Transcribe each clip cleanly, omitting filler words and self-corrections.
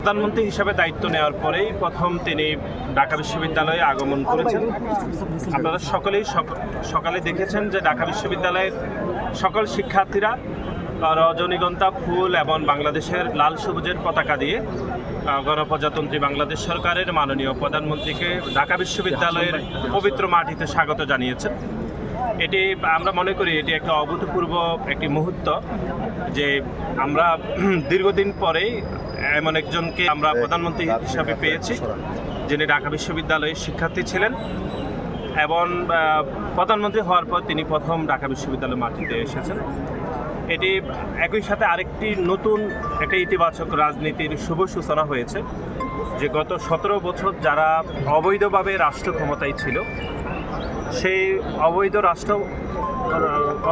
প্রধানমন্ত্রী হিসাবে দায়িত্ব নেওয়ার পরেই প্রথম তিনি ঢাকা বিশ্ববিদ্যালয়ে আগমন করেছেন। আপনারা সকলেই সকালে দেখেছেন যে ঢাকা বিশ্ববিদ্যালয়ের সকল শিক্ষার্থীরা রজনীগন্ধা ফুল এবং বাংলাদেশের লাল সবুজের পতাকা দিয়ে গণপ্রজাতন্ত্রী বাংলাদেশ সরকারের মাননীয় প্রধানমন্ত্রীকে ঢাকা বিশ্ববিদ্যালয়ের পবিত্র মাটিতে স্বাগত জানিয়েছেন। এটি আমরা মনে করি এটি একটা অভূতপূর্ব একটি মুহূর্ত যে আমরা দীর্ঘদিন পরেই এমন একজনকে আমরা প্রধানমন্ত্রী হিসাবে পেয়েছি যিনি ঢাকা বিশ্ববিদ্যালয়ের শিক্ষার্থী ছিলেন এবং প্রধানমন্ত্রী হওয়ার পর তিনি প্রথম ঢাকা বিশ্ববিদ্যালয়ের মাটিতে এসেছেন। এটি একই সাথে আরেকটি নতুন একটা ইতিবাচক রাজনীতির শুভ সূচনা হয়েছে যে গত 17 বছর যারা অবৈধভাবে রাষ্ট্র ক্ষমতায় ছিল সেই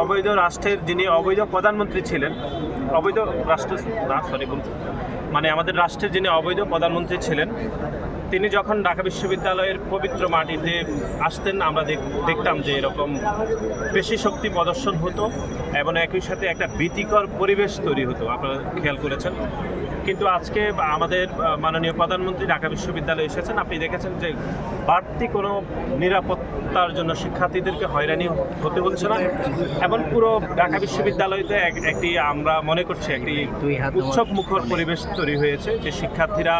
অবৈধ রাষ্ট্রের যিনি অবৈধ প্রধানমন্ত্রী ছিলেন আমাদের রাষ্ট্রের যিনি অবৈধ প্রধানমন্ত্রী ছিলেন তিনি যখন ঢাকা বিশ্ববিদ্যালয়ের পবিত্র মাটিতে আসতেন আমরা দেখতাম যে এরকম পেশি শক্তি প্রদর্শন হতো এবং একই সাথে একটা ভীতিকর পরিবেশ তৈরি হতো, আপনারা খেয়াল করেছেন। কিন্তু আজকে আমাদের মাননীয় প্রধানমন্ত্রী ঢাকা বিশ্ববিদ্যালয়ে এসেছেন, আপনি দেখেছেন যে বাড়তি কোনো নিরাপত্তার জন্য শিক্ষার্থীদেরকে হয়রানি হতে হচ্ছে না এবং পুরো ঢাকা বিশ্ববিদ্যালয়তে একটি আমরা মনে করছি একটি উৎসব মুখর পরিবেশ তৈরি হয়েছে যে শিক্ষার্থীরা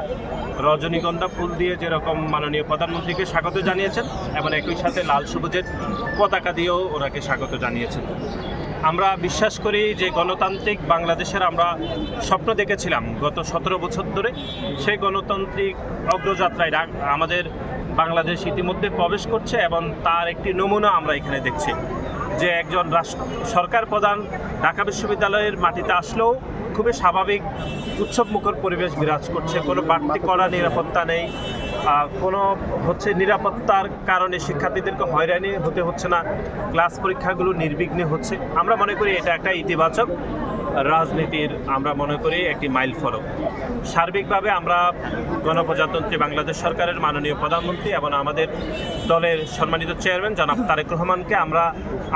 রজনীগন্ধা ফুল দিয়ে যেরকম মাননীয় প্রধানমন্ত্রীকে স্বাগত জানিয়েছেন এবং একই সাথে লাল সবুজের পতাকা দিয়েও ওনাকে স্বাগত জানিয়েছেন। আমরা বিশ্বাস করি যে গণতান্ত্রিক বাংলাদেশের আমরা স্বপ্ন দেখেছিলাম গত 17 বছর ধরে, সেই গণতান্ত্রিক অগ্রযাত্রায় আমাদের বাংলাদেশ ইতিমধ্যে প্রবেশ করছে এবং তার একটি নমুনা আমরা এখানে দেখছি যে একজন সরকার প্রধান ঢাকা বিশ্ববিদ্যালয়ের মাটিতে আসলেও খুবই স্বাভাবিক উৎসবমুখর পরিবেশ বিরাজ করছে, কোনো বাড়তি কড়া নিরাপত্তা নেই, কোনো নিরাপত্তার কারণে শিক্ষার্থীদেরকে হয়রানি হতে হচ্ছে না, ক্লাস পরীক্ষাগুলো নির্বিঘ্নে হচ্ছে। আমরা মনে করি এটা একটা ইতিবাচক রাজনীতির আমরা মনে করি একটি মাইল ফলক। সার্বিকভাবে আমরা গণপ্রজাতন্ত্রী বাংলাদেশ সরকারের মাননীয় প্রধানমন্ত্রী এবং আমাদের দলের সম্মানিত চেয়ারম্যান জনাব তারেক রহমানকে আমরা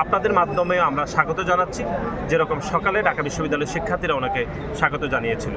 আপনাদের মাধ্যমে আমরা স্বাগত জানাচ্ছি, যেরকম সকালে ঢাকা বিশ্ববিদ্যালয়ের শিক্ষার্থীরা ওনাকে স্বাগত জানিয়েছিল।